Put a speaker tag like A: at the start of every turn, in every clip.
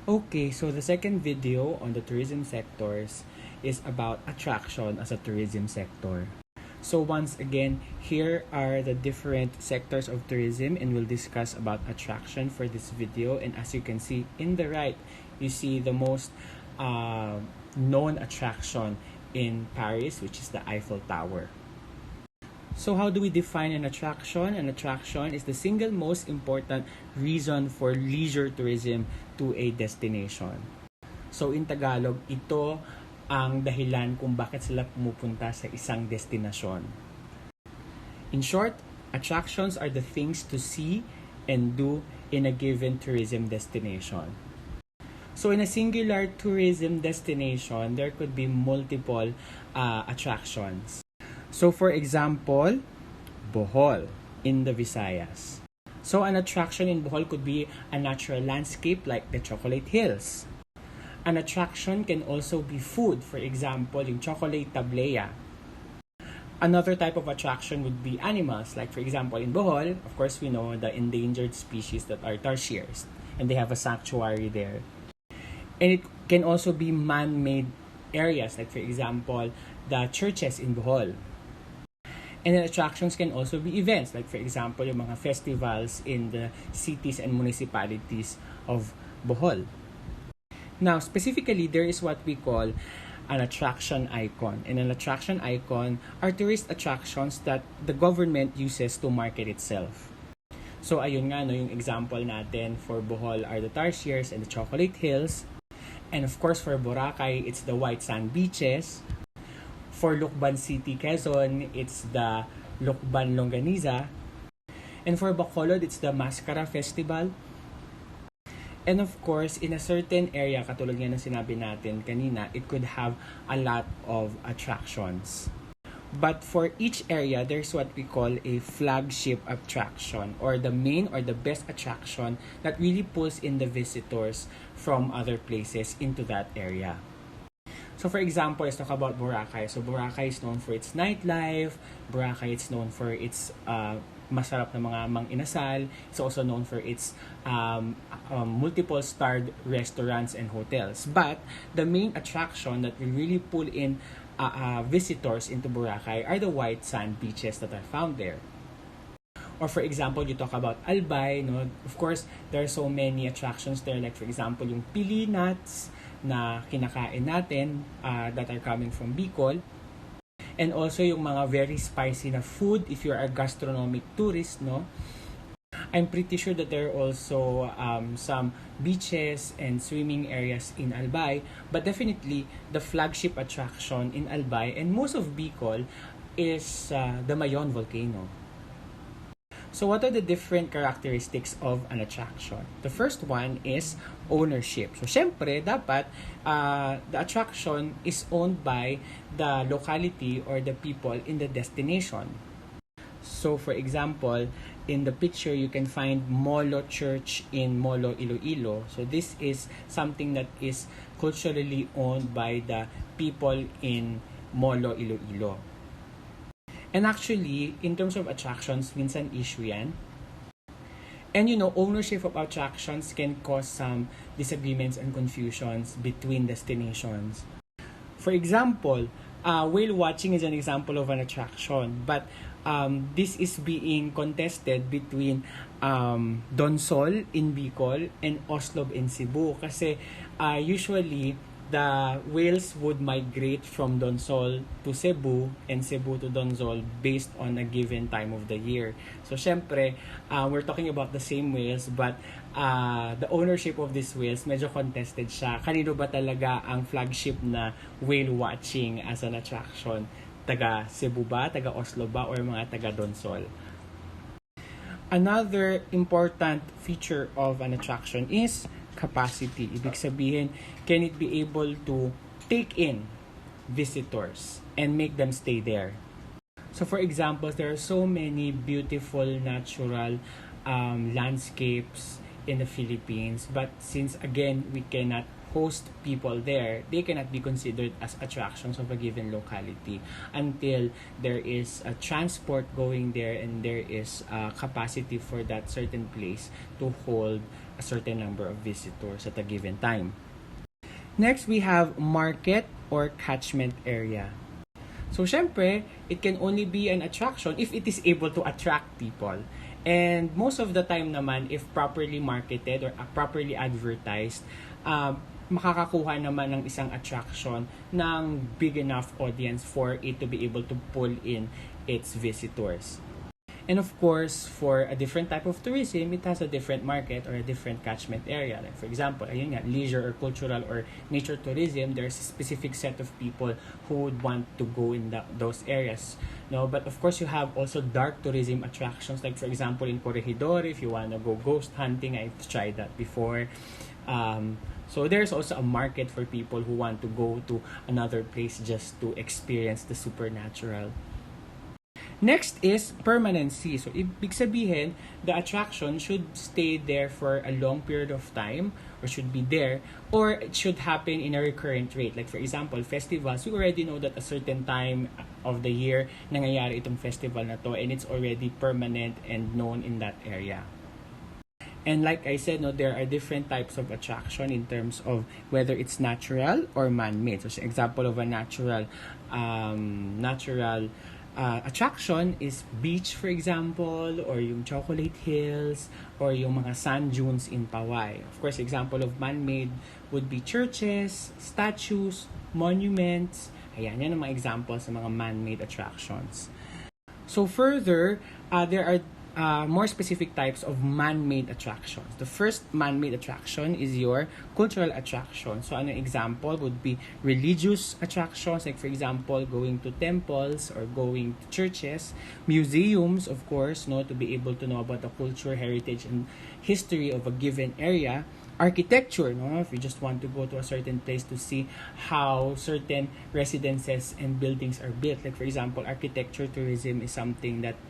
A: Okay, so the second video on the tourism sectors is about attraction as a tourism sector. So once again, here are the different sectors of tourism and we'll discuss about attraction for this video. And as you can see in the right, you see the most known attraction in Paris, which is the Eiffel Tower. So how do we define an attraction? An attraction is the single most important reason for leisure tourism to a destination. So in Tagalog, ito ang dahilan kung bakit sila pumupunta sa isang destinasyon. In short, attractions are the things to see and do in a given tourism destination. So in a singular tourism destination, there could be multiple attractions. So for example, Bohol in the Visayas. So an attraction in Bohol could be a natural landscape like the Chocolate Hills. An attraction can also be food, for example, yung chocolate tablea. Another type of attraction would be animals, like for example in Bohol, of course we know the endangered species that are tarsiers, and they have a sanctuary there. And it can also be man-made areas, like for example, the churches in Bohol. And then attractions can also be events, like for example, yung mga festivals in the cities and municipalities of Bohol. Now, specifically, there is what we call an attraction icon. And an attraction icon are tourist attractions that the government uses to market itself. So, ayun nga, no, yung example natin for Bohol are the Tarsiers and the Chocolate Hills. And of course, for Boracay, it's the white sand beaches. For Lucban City, Quezon, it's the Lucban Longaniza. And for Bacolod, it's the Mascara Festival. And of course, in a certain area, katulad nga ng sinabi natin kanina, it could have a lot of attractions. But for each area, there's what we call a flagship attraction, or the main or the best attraction that really pulls in the visitors from other places into that area. So for example, let's talk about Boracay. So Boracay is known for its nightlife. Boracay is known for its masarap na mga mang-inasal. It's also known for its multiple starred restaurants and hotels. But the main attraction that will really pull in visitors into Boracay are the white sand beaches that are found there. Or for example, you talk about Albay, no? Of course, there are so many attractions there. Like for example, yung pili nuts na kinakain natin that are coming from Bicol. And also yung mga very spicy na food if you're a gastronomic tourist, no? I'm pretty sure that there are also some beaches and swimming areas in Albay. But definitely, the flagship attraction in Albay and most of Bicol is the Mayon volcano. So what are the different characteristics of an attraction? The first one is ownership. So syempre, dapat the attraction is owned by the locality or the people in the destination. So for example, in the picture, you can find Molo Church in Molo, Iloilo. So this is something that is culturally owned by the people in Molo, Iloilo. And actually, in terms of attractions, minsan issue yan. And you know, ownership of attractions can cause some disagreements and confusions between destinations. For example, whale watching is an example of an attraction. But this is being contested between Donsol in Bicol and Oslob in Cebu. Kasi usually, the whales would migrate from Donsol to Cebu and Cebu to Donsol based on a given time of the year. So, syempre, we're talking about the same whales but the ownership of these whales, medyo contested siya. Kanino ba talaga ang flagship na whale watching as an attraction? Taga Cebu ba? Taga Oslo ba? Or mga taga Donsol? Another important feature of an attraction is capacity. Ibig sabihin, can it be able to take in visitors and make them stay there? So for example, there are so many beautiful natural landscapes in the Philippines, but since again, we cannot host people there, they cannot be considered as attractions of a given locality until there is a transport going there and there is capacity for that certain place to hold a certain number of visitors at a given time. Next, we have market or catchment area. So, syempre, it can only be an attraction if it is able to attract people. And most of the time naman, if properly marketed or properly advertised, makakakuha naman ng isang attraction ng big enough audience for it to be able to pull in its visitors. And of course, for a different type of tourism, it has a different market or a different catchment area. Like for example, ayun nga, leisure or cultural or nature tourism, there's a specific set of people who would want to go in those areas. No, but of course, you have also dark tourism attractions. Like for example, in Corregidor, if you want to go ghost hunting, I've tried that before. So there's also a market for people who want to go to another place just to experience the supernatural. Next is permanency. So, ibig sabihin, the attraction should stay there for a long period of time or should be there or it should happen in a recurrent rate. Like for example, festivals, we already know that a certain time of the year nangyayari itong festival na to and it's already permanent and known in that area. And like I said, no, there are different types of attraction in terms of whether it's natural or man-made. So, example of a natural attraction is beach, for example, or yung Chocolate Hills, or yung mga sand dunes in Pawai. Of course, example of man-made would be churches, statues, monuments. Ayan, yan ang mga examples ng mga man-made attractions. So further, there are more specific types of man-made attractions. The first man-made attraction is your cultural attraction. So, an example would be religious attractions, like for example, going to temples or going to churches, museums, of course, no, to be able to know about the culture, heritage, and history of a given area. Architecture, no, if you just want to go to a certain place to see how certain residences and buildings are built. Like for example, architecture tourism is something that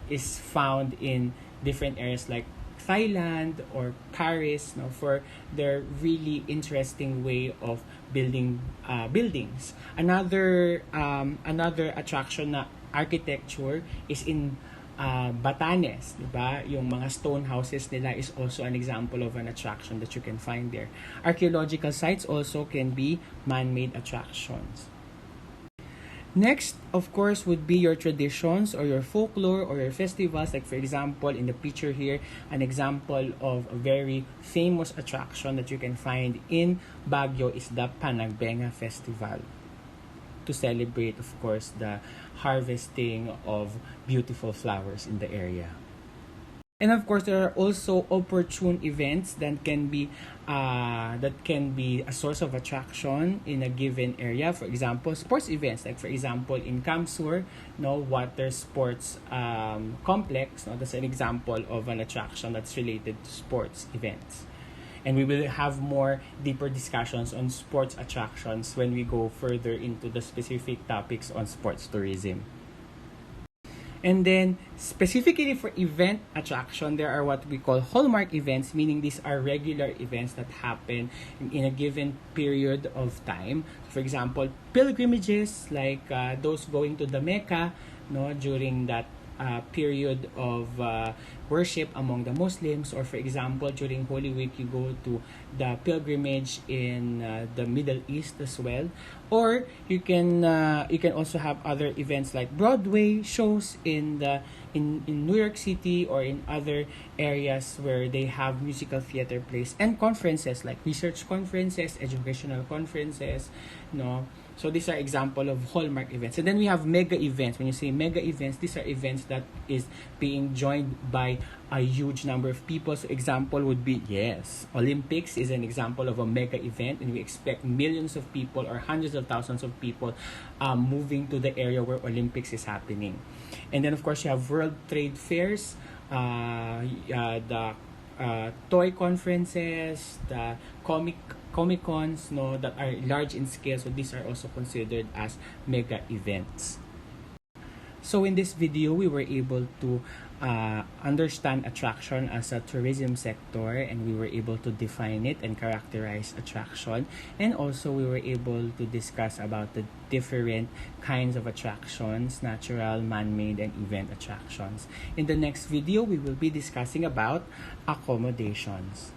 A: is found in different areas like Thailand or Paris, no, for their really interesting way of building buildings. Another attraction na architecture is in Batanes, diba? Yung mga stone houses nila is also an example of an attraction that you can find there. Archaeological sites also can be man-made attractions. Next, of course, would be your traditions or your folklore or your festivals. Like for example, in the picture here, an example of a very famous attraction that you can find in Baguio is the Panagbenga Festival, to celebrate, of course, the harvesting of beautiful flowers in the area. And of course, there are also opportune events that can be a source of attraction in a given area. For example, sports events, like for example in Kamsur, no, water sports complex. No, that's an example of an attraction that's related to sports events. And we will have more deeper discussions on sports attractions when we go further into the specific topics on sports tourism. And then, specifically for event attraction, there are what we call hallmark events, meaning these are regular events that happen in a given period of time. For example, pilgrimages, like those going to the Mecca, no, during that period of worship among the Muslims, or for example, during Holy Week, you go to the pilgrimage in the Middle East as well. Or you can also have other events like Broadway shows in New York City or in other areas where they have musical theater plays, and conferences like research conferences, educational conferences, no. So these are example of hallmark events. And then we have mega events. When you say mega events, these are events that is being joined by a huge number of people. So example would be, yes, Olympics is an example of a mega event, and we expect millions of people or hundreds of thousands of people moving to the area where Olympics is happening. And then of course you have World Trade Fairs, the toy conferences, the Comic-Cons, no, that are large in scale. So these are also considered as mega events. So in this video, we were able to understand attraction as a tourism sector, and we were able to define it and characterize attraction, and also we were able to discuss about the different kinds of attractions: natural, man-made, and event attractions. In the next video, we will be discussing about accommodations.